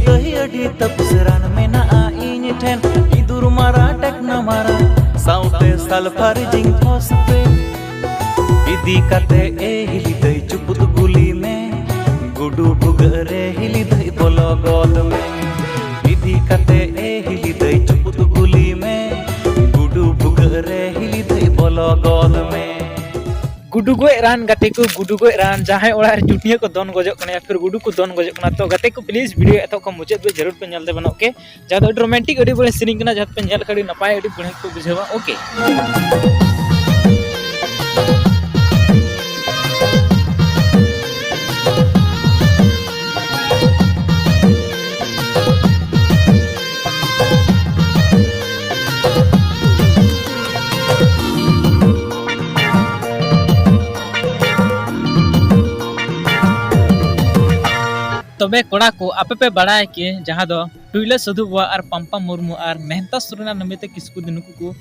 दही अडी तपसरान मेना इन ठेन इदुर मारा टेक्ना मारा साउते सल्फारिजिंग फॉस्फेट इदी काते ए हिली दई चुपुत गुली में गुडू भुगरे हिली दई बोलो गोद में इदी काते ए हिली दई चुपुत गुली में गुडू भुगरे हिली दई बोलो गोद में गुडू गोय रान गाते को गुडू गोय रान जहां ओड़ा जुटिया को दोन गजो कने या फिर गुडू को दोन गजो कना तो गाते को प्लीज वीडियो एतो को मुचाद पे जरूर पे नेलते बनो ओके जहां रोमांटिक अडी बड़े सीन कना जहां पे नेल खड़ी नपाय अडी बड़े को बुझेवा ओके तबे कोड़ा को आपे पे बड़ाय के जहां दो टुइला सधु बुआ और पंपा मुर्मू और मेहनता सुरना नमिते किसकु दिनुकु को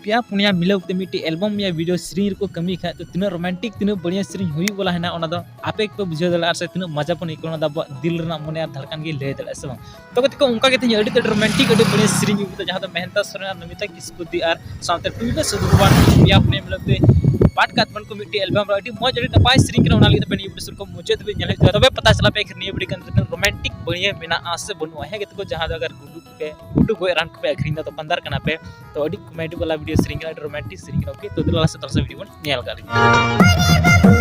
पिया पुनिया मिलौ ते मिटी एल्बम या वीडियो सीरीज को कमी खा तो तीन रोमांटिक तीन बढ़िया सीरीज हुई बोला है ना ओना दो आपे पे बुझे दला और से तीन मजा पन इकोना दा दिल रना मने और धड़कन गे ले दला से तो कति को उनका के अडी ते रोमांटिक अडी बढ़िया सीरीज तो जहां दो मेहनता सुरना नमिते किसकु दी और साथे टुइला सधु बुआ पिया पुनिया मिलौ ते पाट कातमन को मिट्टी एल्बम अडी मौज अडी नपाय सीरीज के ओना पे एपिसोड को मुझे तो नेले तबे पता चला पे खरनी बड़ी कन रोमांटिक बढ़िया बिना आस से बनवा है के जहां अगर गुडू को रान को पे अखरिंदा तो पंदर कना पे तो अडी कॉमेडी वाला video series romantic series okay तो दिला से तरह से वीडियो नेल गाली